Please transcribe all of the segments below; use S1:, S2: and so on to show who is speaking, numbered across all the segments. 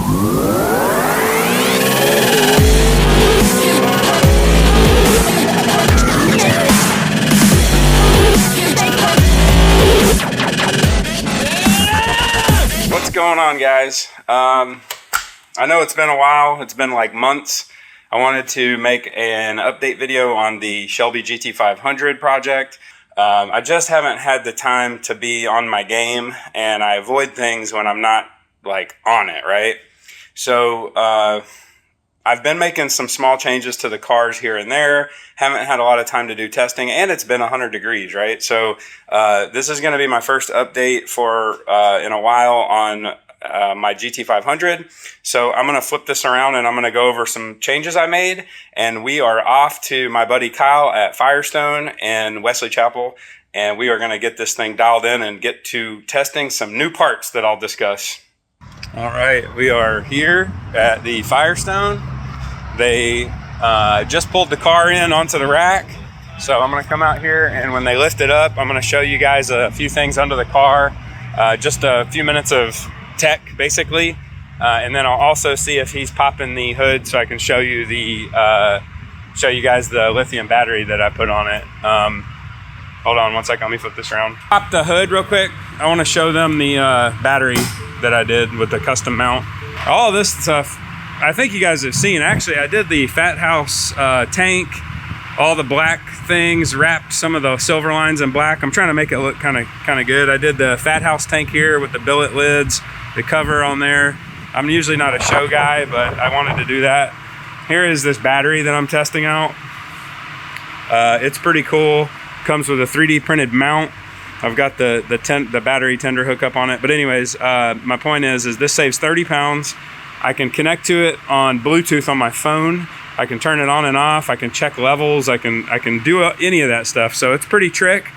S1: What's going on, guys? I know it's been a while. It's been like months. I wanted to make an update video on the Shelby GT500 project. I just haven't had the time to be on my game, and I avoid things when I'm not like on it, right? So I've been making some small changes to the cars here and there. Haven't had a lot of time to do testing, and it's been 100 degrees, right? So this is going to be my first update for in a while on my GT500. So I'm going to flip this around and I'm going to go over some changes I made, and we are off to my buddy Kyle at Firestone in Wesley Chapel, and we are going to get this thing dialed in and get to testing some new parts that I'll discuss. All right, we are here at the Firestone. They just pulled the car in onto the rack. So I'm gonna come out here, and when they lift it up, I'm gonna show you guys a few things under the car. Just a few minutes of tech, basically. And then I'll also see if he's popping the hood so I can show you show you guys the lithium battery that I put on it. Hold on one second, let me flip this around. Pop the hood real quick. I wanna show them the battery that I did with the custom mount. All this stuff, I think you guys have seen. Actually, I did the Fat House tank, all the black things, wrapped some of the silver lines in black. I'm trying to make it look kind of good. I did the Fat House tank here with the billet lids, the cover on there. I'm usually not a show guy, but I wanted to do that. Here is this battery that I'm testing out. It's pretty cool. Comes with a 3D printed mount. I've got the battery tender hookup on it. But anyways, my point is this saves 30 pounds. I can connect to it on Bluetooth on my phone. I can turn it on and off. I can check levels. I can do any of that stuff. So it's pretty trick.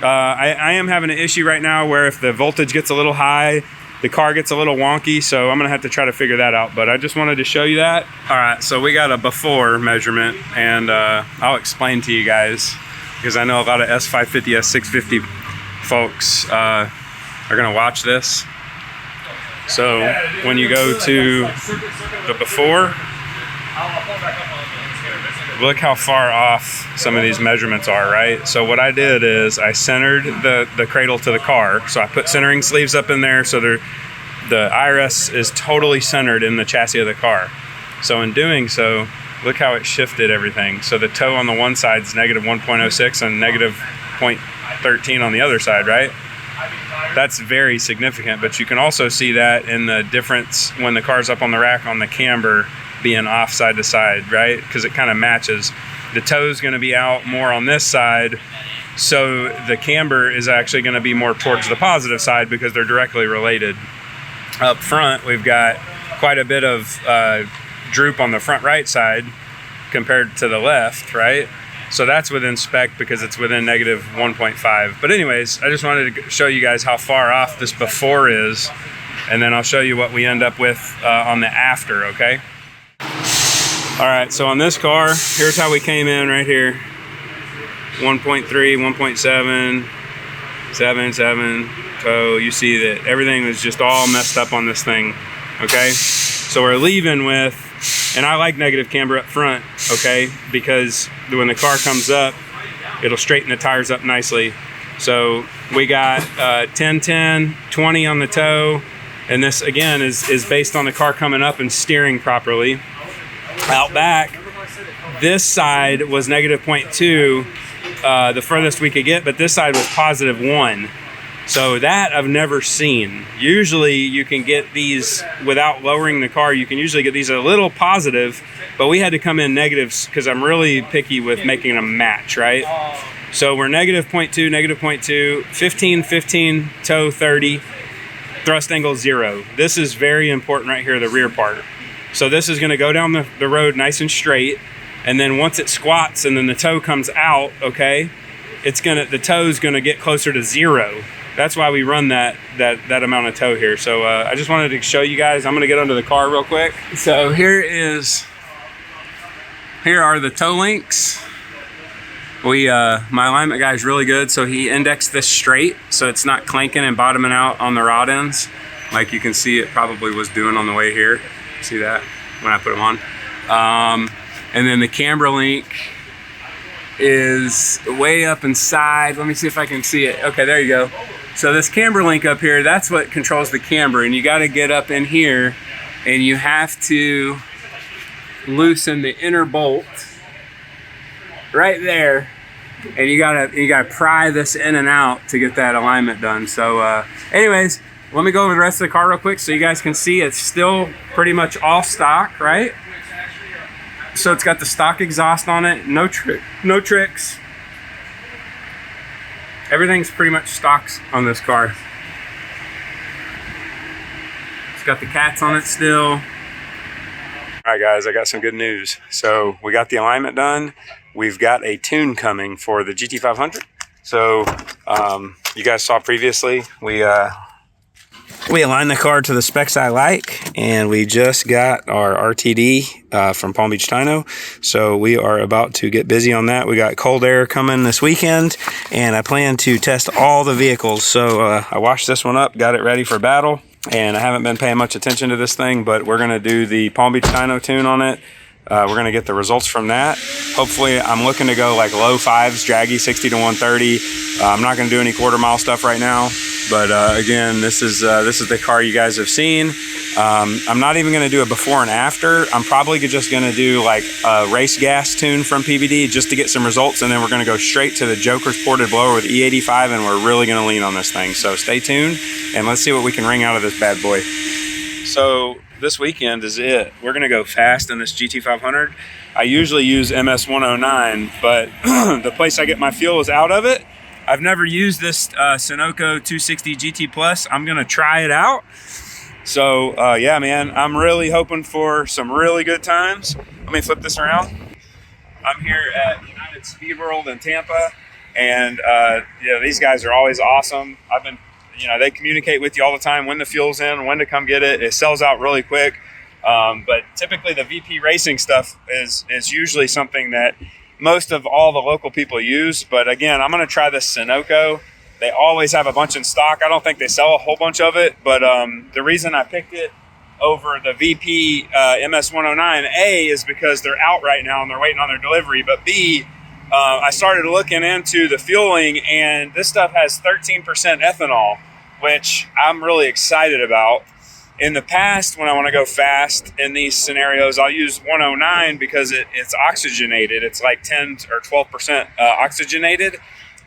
S1: I am having an issue right now where if the voltage gets a little high, the car gets a little wonky. So I'm gonna have to try to figure that out. But I just wanted to show you that. All right, so we got a before measurement, and I'll explain to you guys, because I know a lot of S550, S650 folks are gonna watch this. So when you go to the before, look how far off some of these measurements are, right? So what I did is I centered the cradle to the car. So I put centering sleeves up in there so the IRS is totally centered in the chassis of the car. So in doing so, look how it shifted everything. So the toe on the one side is negative 1.06 and negative 0.13 on the other side, right? That's very significant, but you can also see that in the difference when the car's up on the rack on the camber being off side to side, right? Because it kind of matches. The toe's going to be out more on this side, so the camber is actually going to be more towards the positive side because they're directly related. Up front, we've got quite a bit of droop on the front right side compared to the left, right? So that's within spec because it's within negative 1.5. But anyways, I just wanted to show you guys how far off this before is, and then I'll show you what we end up with on the after, okay? All right, so on this car, here's how we came in right here. 1.3, 1.7, 7, toe. You see that everything was just all messed up on this thing, okay? So we're leaving with, and I like negative camber up front, okay? Because when the car comes up, it'll straighten the tires up nicely. So we got 10, 10, 20 on the toe. And this again is based on the car coming up and steering properly. Out back, this side was negative 0.2, the furthest we could get, but this side was positive 1. So that I've never seen. Usually you can get these without lowering the car. You can usually get these a little positive, but we had to come in negatives because I'm really picky with making them match, right? So we're negative 0.2, negative 0.2, 15, 15, toe 30, thrust angle 0. This is very important right here, the rear part. So this is gonna go down the road nice and straight, and then once it squats and then the toe comes out, okay, the toe's gonna get closer to 0. That's why we run that amount of toe here. So I just wanted to show you guys. I'm gonna get under the car real quick. So here are the toe links. My alignment guy is really good, so he indexed this straight so it's not clanking and bottoming out on the rod ends. like you can see it probably was doing on the way here. See that when I put them on? And then the camber link is way up inside. Let me see if I can see it. Okay, there you go. So this camber link up here, that's what controls the camber, and you got to get up in here and you have to loosen the inner bolt right there, and you gotta pry this in and out to get that alignment done. So anyways, let me go over the rest of the car real quick so you guys can see it's still pretty much all stock, right? So it's got the stock exhaust on it, no tricks. Everything's pretty much stocks on this car. It's got the cats on it still. All right guys, I got some good news. So we got the alignment done. We've got a tune coming for the GT500. So you guys saw previously, we aligned the car to the specs I like, and we just got our RTD from Palm Beach Dyno. So we are about to get busy on that. We got cold air coming this weekend, and I plan to test all the vehicles. So I washed this one up, got it ready for battle, and I haven't been paying much attention to this thing, but we're gonna do the Palm Beach Dyno tune on it. We're gonna get the results from that. Hopefully, I'm looking to go like low fives, Dragy 60 to 130. I'm not gonna do any quarter mile stuff right now, but again, this is the car you guys have seen. I'm not even gonna do a before and after. I'm probably just gonna do like a Racegas tune from PBD just to get some results, and then we're gonna go straight to the Jokerz ported blower with E85, and we're really gonna lean on this thing. So stay tuned, and let's see what we can wring out of this bad boy. So this weekend is it. We're gonna go fast in this GT500. I usually use MS109, but the place I get my fuel is out of it. I've never used this Sunoco 260 GT Plus. I'm gonna try it out. So yeah, man, I'm really hoping for some really good times. Let me flip this around. I'm here at United Speed World in Tampa, and you know, these guys are always awesome. They communicate with you all the time when the fuel's in, when to come get it. It sells out really quick. But typically the VP racing stuff is usually something that most of all the local people use. But again, I'm gonna try this Sunoco. They always have a bunch in stock. I don't think they sell a whole bunch of it, but the reason I picked it over the VP MS109, A, is because they're out right now and they're waiting on their delivery, but B, I started looking into the fueling, and this stuff has 13% ethanol, which I'm really excited about. In the past, when I want to go fast in these scenarios, I'll use 109 because it's oxygenated. It's like 10 or 12% oxygenated.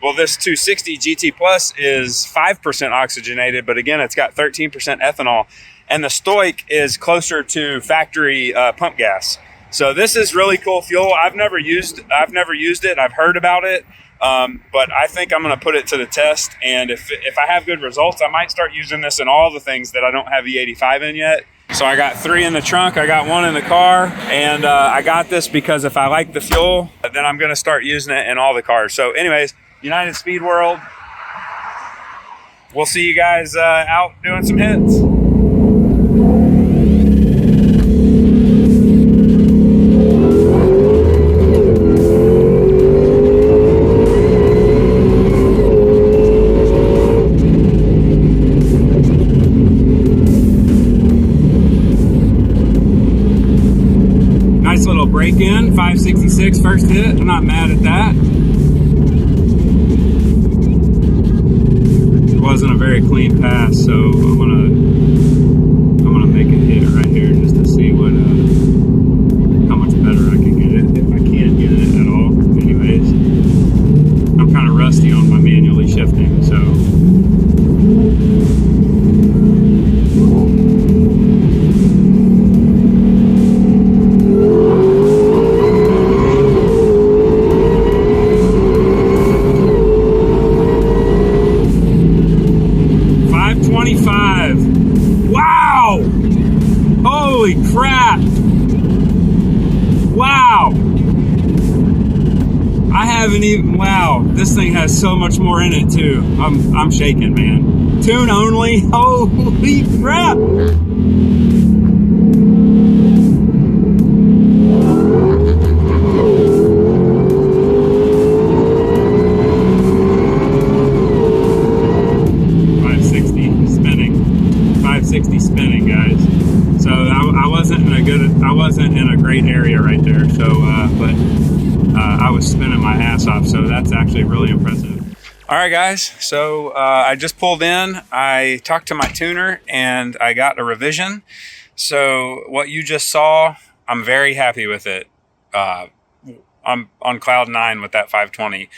S1: Well, this 260 GT Plus is 5% oxygenated, but again, it's got 13% ethanol, and the Stoic is closer to factory pump gas. So this is really cool fuel. I've never used it. I've heard about it. But I think I'm going to put it to the test, and if I have good results, I might start using this in all the things that I don't have E85 in yet. So I got 3 in the trunk, I got 1 in the car, and I got this because if I like the fuel, then I'm going to start using it in all the cars. So anyways, United Speed World, we'll see you guys out doing some hits. Nice little break in, 566 first hit. I'm not mad at that. It wasn't a very clean pass, so I'm gonna make a hit right here just to see what how much better I can get it, if I can get it at all. Anyways, I'm kind of rusty on my manually shifting, so. Wow! Holy crap! Wow! I haven't even, wow, this thing has so much more in it too. I'm shaking, man. Tune only, holy crap! I wasn't in a great area right there. So, I was spinning my ass off. So that's actually really impressive. All right, guys. So I just pulled in. I talked to my tuner and I got a revision. So what you just saw, I'm very happy with it. I'm on cloud 9 with that 520.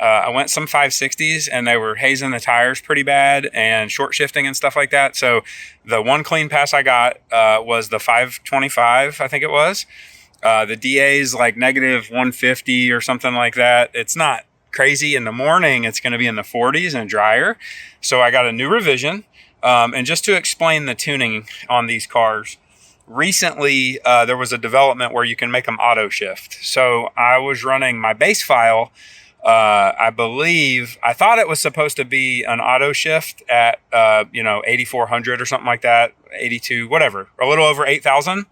S1: I went some 560s and they were hazing the tires pretty bad and short shifting and stuff like that. So the one clean pass I got was the 525, I think it was. The DA's like negative 150 or something like that. It's not crazy. In the morning, it's going to be in the 40s and drier. So I got a new revision. And just to explain the tuning on these cars, recently there was a development where you can make them auto shift. So I was running my base file. I thought it was supposed to be an auto shift at 8,400 or something like that, 82, whatever, a little over 8,000,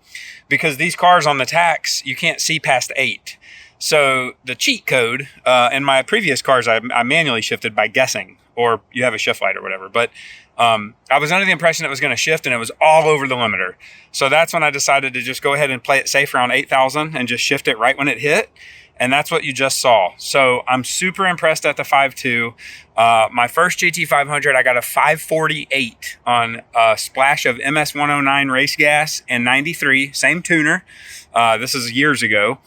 S1: because these cars on the tax, you can't see past 8. So the cheat code in my previous cars, I manually shifted by guessing, or you have a shift light or whatever. But I was under the impression it was going to shift, and it was all over the limiter. So that's when I decided to just go ahead and play it safe around 8,000 and just shift it right when it hit. And that's what you just saw. So I'm super impressed at the 5.2. My first GT500, I got a 548 on a splash of MS109 Racegas in 93, same tuner. This is years ago.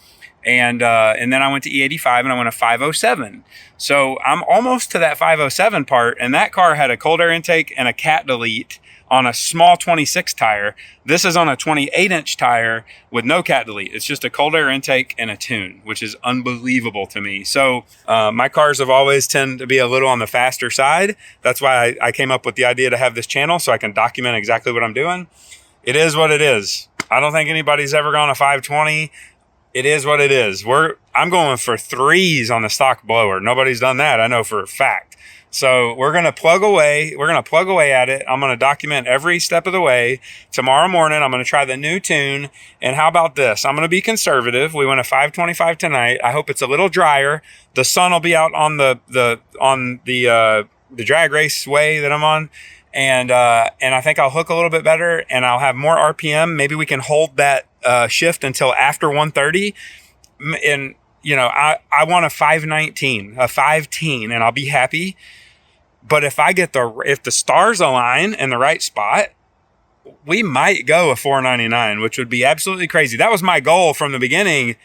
S1: And then I went to E85 and I went a 507. So I'm almost to that 507 part. And that car had a cold air intake and a cat delete on a small 26 tire. This is on a 28-inch tire with no cat delete. It's just a cold air intake and a tune, which is unbelievable to me. So my cars have always tend to be a little on the faster side. That's why I came up with the idea to have this channel so I can document exactly what I'm doing. It is what it is. I don't think anybody's ever gone a 520. It is what it is. I'm going for 3s on the stock blower. Nobody's done that, I know for a fact. So we're going to plug away. We're going to plug away at it. I'm going to document every step of the way. Tomorrow morning, I'm going to try the new tune. And how about this? I'm going to be conservative. We went a 525 tonight. I hope it's a little drier. The sun will be out on the drag race way that I'm on. And I think I'll hook a little bit better and I'll have more RPM. Maybe we can hold that shift until after 130. And, I want a 519, a 510, and I'll be happy. But if the stars align in the right spot, we might go a 499, which would be absolutely crazy. That was my goal from the beginning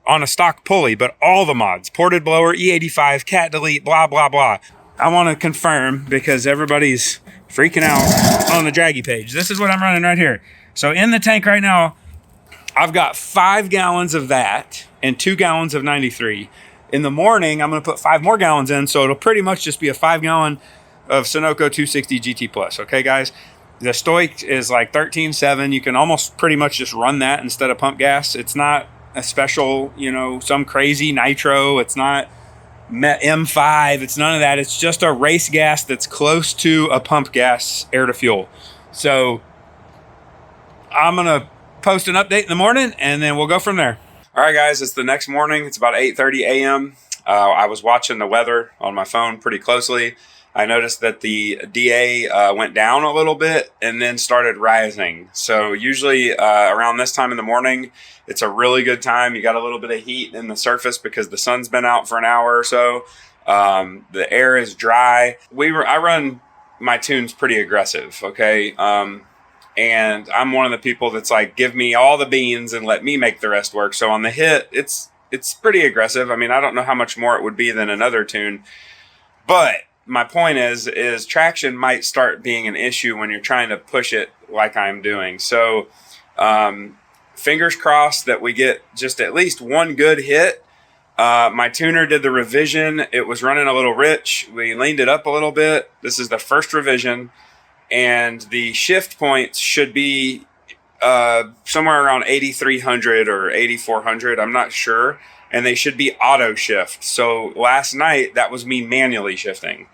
S1: on a stock pulley, but all the mods, ported blower, E85, cat delete, blah, blah, blah. I want to confirm because everybody's freaking out on the Dragy page. This is what I'm running right here. So in the tank right now, I've got 5 gallons of that and 2 gallons of 93. In the morning, I'm going to put 5 more gallons in, so it'll pretty much just be a 5-gallon of Sunoco 260 GT Plus. Okay, guys? The Stoic is like 13.7. You can almost pretty much just run that instead of pump gas. It's not a special, some crazy nitro. It's not M5. It's none of that. It's just a race gas that's close to a pump gas air to fuel. So I'm going to post an update in the morning and then we'll go from there. All right, guys, it's the next morning. It's about 8:30 a.m. I was watching the weather on my phone pretty closely. I noticed that the DA went down a little bit and then started rising. So usually around this time in the morning, it's a really good time. You got a little bit of heat in the surface because the sun's been out for an hour or so. The air is dry. I run my tunes pretty aggressive, okay? And I'm one of the people that's like, give me all the beans and let me make the rest work. So on the hit, it's pretty aggressive. I mean, I don't know how much more it would be than another tune. But my point is traction might start being an issue when you're trying to push it like I'm doing. So fingers crossed that we get just at least one good hit. My tuner did the revision. It was running a little rich. We leaned it up a little bit. This is the first revision. And the shift points should be somewhere around 8,300 or 8,400. I'm not sure. And they should be auto shift. So last night, that was me manually shifting.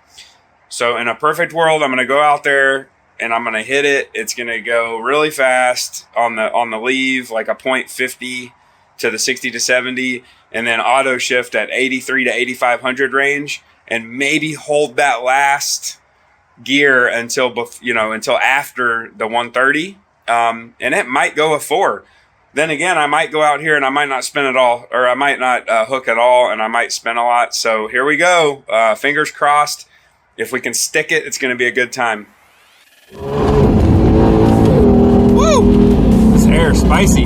S1: So in a perfect world, I'm going to go out there and I'm going to hit it. It's going to go really fast on the leave, like a 0.50 to the 60 to 70, and then auto shift at 83 to 8,500 range, and maybe hold that last gear until after the 130, and it might go a 4. Then again, I might go out here and I might not spin it all, or I might not hook at all, and I might spin a lot. So here we go. Fingers crossed. If we can stick it, it's going to be a good time. Woo! This air is spicy.